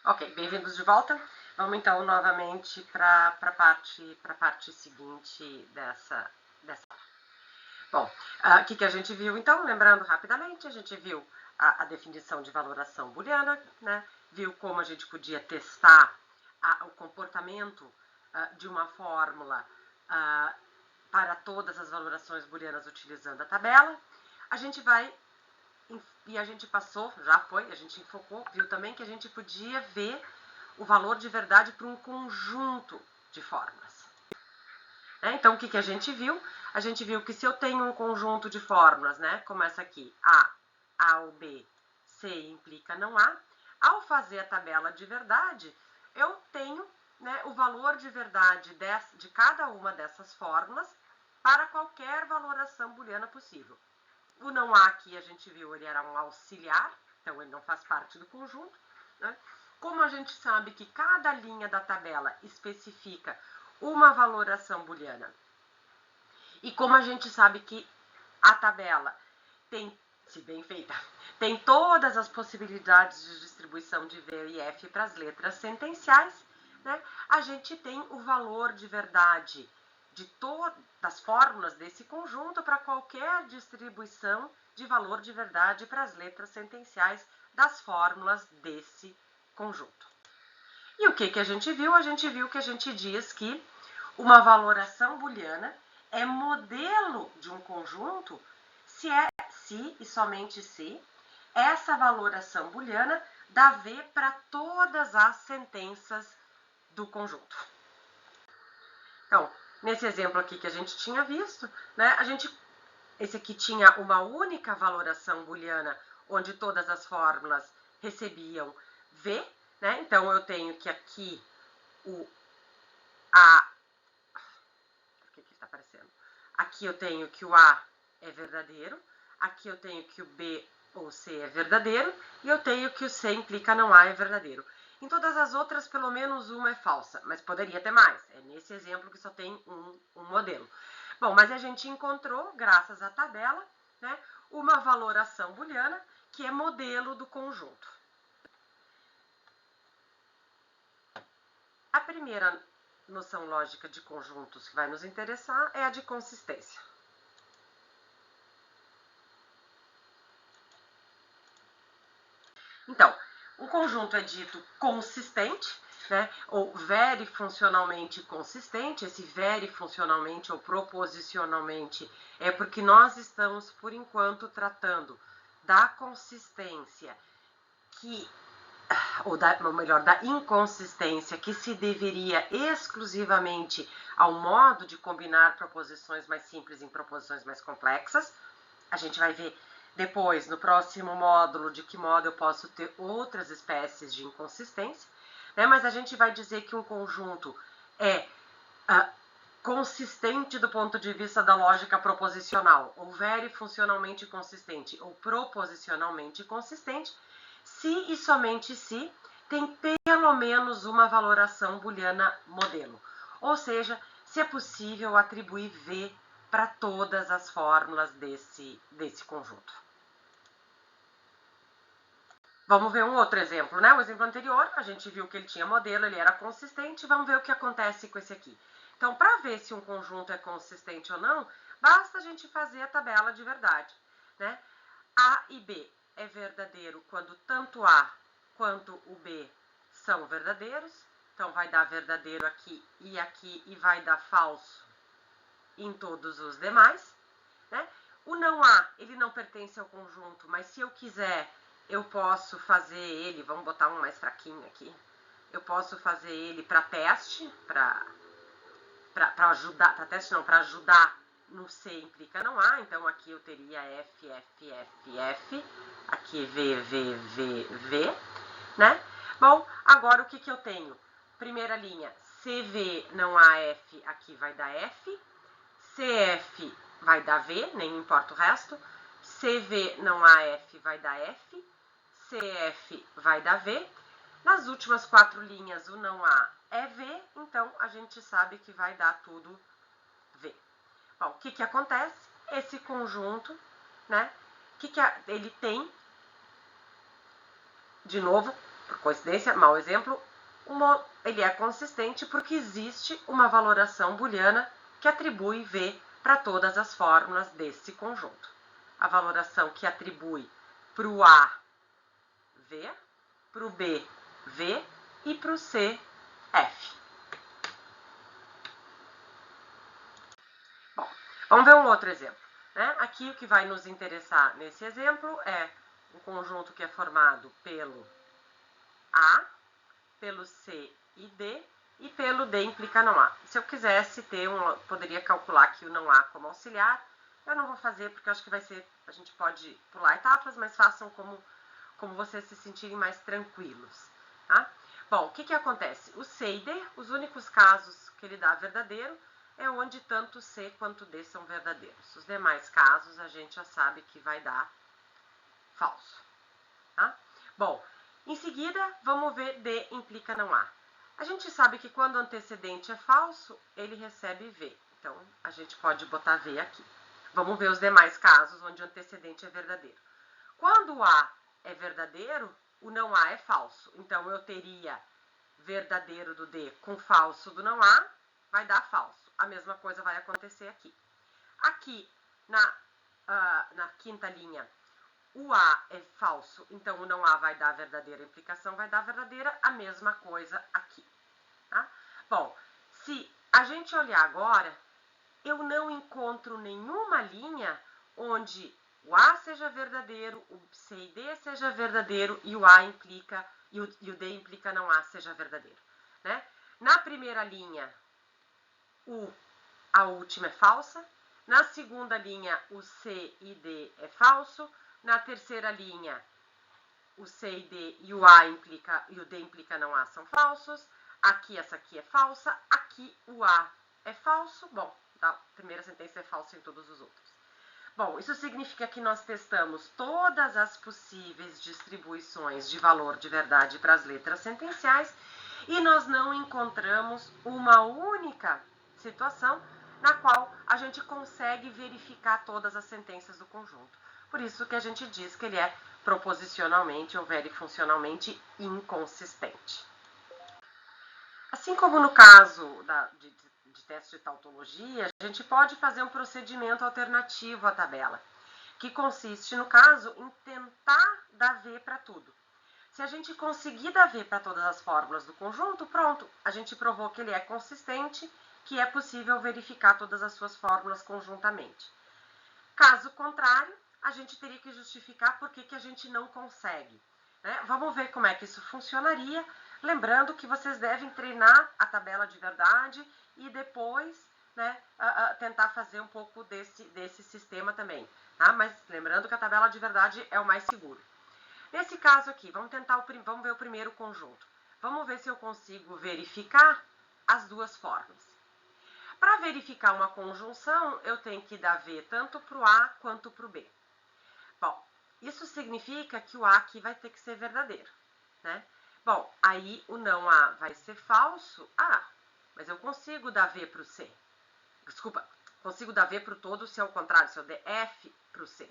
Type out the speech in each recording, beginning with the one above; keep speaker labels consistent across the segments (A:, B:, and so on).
A: Ok, bem-vindos de volta. Vamos então novamente para a parte seguinte dessa. Bom, o que a gente viu então? Lembrando rapidamente, a gente viu a definição de valoração booleana, né? Viu como a gente podia testar o comportamento de uma fórmula para todas as valorações booleanas utilizando a tabela. A gente vai, e a gente passou, a gente enfocou, viu também que a gente podia ver o valor de verdade para um conjunto de fórmulas. Então, o que a gente viu? A gente viu que se eu tenho um conjunto de fórmulas, né, como essa aqui, A ou B, C implica não A, ao fazer a tabela de verdade, eu tenho, né, o valor de verdade de cada uma dessas fórmulas para qualquer valoração booleana possível. O não A aqui a gente viu, ele era um auxiliar, então ele não faz parte do conjunto, né? Como a gente sabe que cada linha da tabela especifica uma valoração booleana, e como a gente sabe que a tabela tem, se bem feita, tem todas as possibilidades de distribuição de V e F para as letras sentenciais, né? A gente tem o valor de verdade de todas as fórmulas desse conjunto para qualquer distribuição de valor de verdade para as letras sentenciais das fórmulas desse conjunto. E o que a gente viu? A gente viu que a gente diz que uma valoração booleana é modelo de um conjunto se e somente se essa valoração booleana dá V para todas as sentenças do conjunto. Então, nesse exemplo aqui que a gente tinha visto, né, esse aqui tinha uma única valoração booleana onde todas as fórmulas recebiam V, né? Então, eu tenho que aqui o A... O que está aparecendo? Aqui eu tenho que o A é verdadeiro, aqui eu tenho que o B ou C é verdadeiro, e eu tenho que o C implica não A é verdadeiro. Em todas as outras, pelo menos uma é falsa, mas poderia ter mais. É nesse exemplo que só tem um modelo. Bom, mas a gente encontrou, graças à tabela, né, uma valoração booleana que é modelo do conjunto. A primeira noção lógica de conjuntos que vai nos interessar é a de consistência. Então, um conjunto é dito consistente, né, ou verifuncionalmente consistente. Esse verifuncionalmente ou proposicionalmente é porque nós estamos, por enquanto, tratando da consistência ou melhor, da inconsistência que se deveria exclusivamente ao modo de combinar proposições mais simples em proposições mais complexas. A gente vai ver depois, no próximo módulo, de que modo eu posso ter outras espécies de inconsistência, né? Mas a gente vai dizer que um conjunto é consistente do ponto de vista da lógica proposicional, ou verifuncionalmente consistente, ou proposicionalmente consistente, se e somente se tem pelo menos uma valoração booleana modelo. Ou seja, se é possível atribuir V para todas as fórmulas desse conjunto. Vamos ver um outro exemplo, né? O exemplo anterior, a gente viu que ele tinha modelo, ele era consistente. Vamos ver o que acontece com esse aqui. Então, para ver se um conjunto é consistente ou não, basta a gente fazer a tabela de verdade, né? A e B é verdadeiro quando tanto A quanto o B são verdadeiros. Então, vai dar verdadeiro aqui, e vai dar falso em todos os demais, né? O não A, ele não pertence ao conjunto, mas se eu quiser, eu posso fazer ele, vamos botar um mais fraquinho aqui, eu posso fazer ele para teste, para ajudar, para teste não, para ajudar no C implica não A, então aqui eu teria F, F, F, F, aqui V, V, V, V, né? Bom, agora o que eu tenho? Primeira linha, CV não há F, aqui vai dar F, CF vai dar V, nem importa o resto, CV não há F, vai dar F, CF vai dar V. Nas últimas 4 linhas, o não há é V, então a gente sabe que vai dar tudo V. Bom, o que acontece? Esse conjunto, né, ele tem, de novo, por coincidência, mau exemplo, ele é consistente porque existe uma valoração booleana que atribui V para todas as fórmulas desse conjunto. A valoração que atribui para o A, V, para o B, V e para o C, F. Bom, vamos ver um outro exemplo. Né? Aqui o que vai nos interessar nesse exemplo é um conjunto que é formado pelo A, pelo C e D, e pelo D implica não A. Se eu quisesse ter poderia calcular aqui o não A como auxiliar. Eu não vou fazer porque eu acho que a gente pode pular etapas, mas façam como vocês se sentirem mais tranquilos. Tá? Bom, o que acontece? O C e D, os únicos casos que ele dá verdadeiro é onde tanto C quanto D são verdadeiros. Os demais casos a gente já sabe que vai dar falso. Tá? Bom, em seguida, vamos ver D implica não A. A gente sabe que quando o antecedente é falso, ele recebe V. Então, a gente pode botar V aqui. Vamos ver os demais casos onde o antecedente é verdadeiro. Quando o A é verdadeiro, o não A é falso. Então, eu teria verdadeiro do D com falso do não A, vai dar falso. A mesma coisa vai acontecer aqui. Aqui, na quinta linha, o A é falso, então o não A vai dar verdadeira, a implicação vai dar verdadeira, a mesma coisa aqui. Tá? Bom, se a gente olhar agora, eu não encontro nenhuma linha onde o A seja verdadeiro, o C e D seja verdadeiro e o A implica e o D implica não A seja verdadeiro. Né? Na primeira linha, a última é falsa. Na segunda linha, o C e D é falso. Na terceira linha, o C e D e o A implica e o D implica não A são falsos. Aqui, essa aqui é falsa. Aqui, o A é falso. Bom, a primeira sentença é falsa em todos os outros. Bom, isso significa que nós testamos todas as possíveis distribuições de valor de verdade para as letras sentenciais e nós não encontramos uma única situação na qual a gente consegue verificar todas as sentenças do conjunto. Por isso que a gente diz que ele é proposicionalmente ou verifuncionalmente inconsistente. Assim como no caso de teste de tautologia, a gente pode fazer um procedimento alternativo à tabela, que consiste, no caso, em tentar dar V para tudo. Se a gente conseguir dar V para todas as fórmulas do conjunto, pronto, a gente provou que ele é consistente, que é possível verificar todas as suas fórmulas conjuntamente. Caso contrário, a gente teria que justificar por que a gente não consegue. Né? Vamos ver como é que isso funcionaria, lembrando que vocês devem treinar a tabela de verdade e depois, né, tentar fazer um pouco desse sistema também. Tá? Mas lembrando que a tabela de verdade é o mais seguro. Nesse caso aqui, vamos ver o primeiro conjunto. Vamos ver se eu consigo verificar as duas fórmulas. Para verificar uma conjunção, eu tenho que dar V tanto para o A quanto para o B. Bom, isso significa que o A aqui vai ter que ser verdadeiro, né? Bom, aí o não A vai ser falso. Ah, mas eu consigo dar V para o C. Desculpa, consigo dar V para o todo se é o contrário, se eu der F para o C,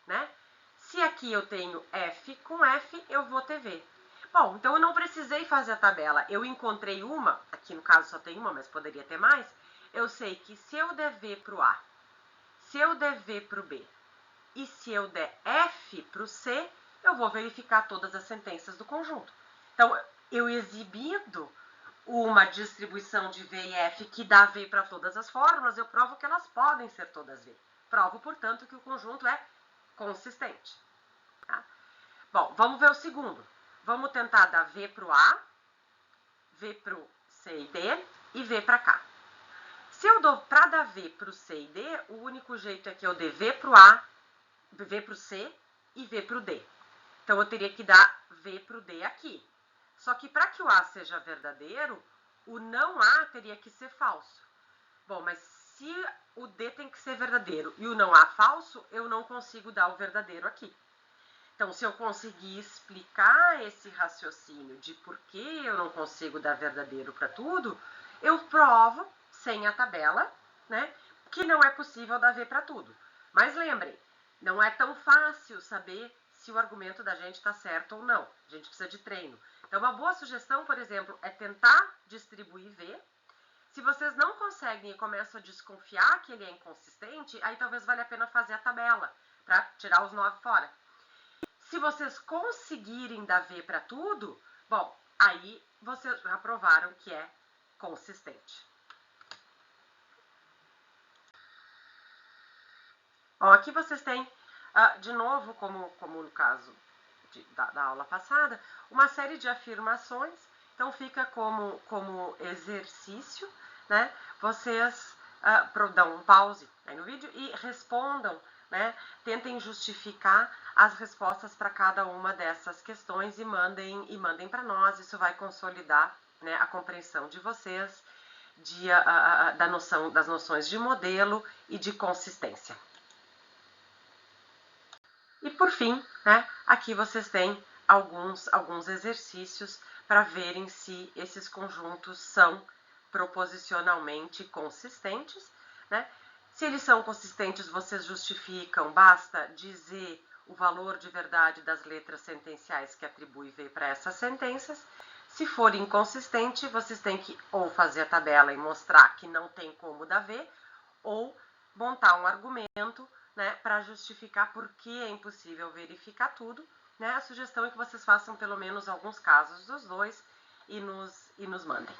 A: né? Se aqui eu tenho F com F, eu vou ter V. Bom, então eu não precisei fazer a tabela. Eu encontrei uma, aqui no caso só tem uma, mas poderia ter mais. Eu sei que se eu der V para o A, se eu der V para o B e se eu der F para o C, eu vou verificar todas as sentenças do conjunto. Então, eu exibindo uma distribuição de V e F que dá V para todas as fórmulas, eu provo que elas podem ser todas V. Provo, portanto, que o conjunto é consistente. Tá? Bom, vamos ver o segundo. Vamos tentar dar V para o A, V para o C e D e V para cá. Se eu dou para dar V para o C e D, o único jeito é que eu dê V para o A, V para o C e V para o D. Então, eu teria que dar V para o D aqui. Só que para que o A seja verdadeiro, o não A teria que ser falso. Bom, mas se o D tem que ser verdadeiro e o não A falso, eu não consigo dar o verdadeiro aqui. Então, se eu conseguir explicar esse raciocínio de por que eu não consigo dar verdadeiro para tudo, eu provo, sem a tabela, né, que não é possível dar V para tudo. Mas lembrem, não é tão fácil saber se o argumento da gente está certo ou não. A gente precisa de treino. Então, uma boa sugestão, por exemplo, é tentar distribuir V. Se vocês não conseguem e começam a desconfiar que ele é inconsistente, aí talvez valha a pena fazer a tabela para tirar os 9 fora. Se vocês conseguirem dar V para tudo, bom, aí vocês já provaram que é consistente. Bom, aqui vocês têm, de novo, como no caso da aula passada, uma série de afirmações. Então, fica como exercício, né? Vocês dão um pause aí no vídeo e respondam, né? Tentem justificar as respostas para cada uma dessas questões e mandem para nós. Isso vai consolidar, né, a compreensão de vocês das noções de modelo e de consistência. E por fim, né, aqui vocês têm alguns exercícios para verem se esses conjuntos são proposicionalmente consistentes, né? Se eles são consistentes, vocês justificam, basta dizer o valor de verdade das letras sentenciais que atribui V para essas sentenças. Se for inconsistente, vocês têm que ou fazer a tabela e mostrar que não tem como dar V, ou montar um argumento, né, para justificar por que é impossível verificar tudo. Né? A sugestão é que vocês façam pelo menos alguns casos dos dois e nos mandem.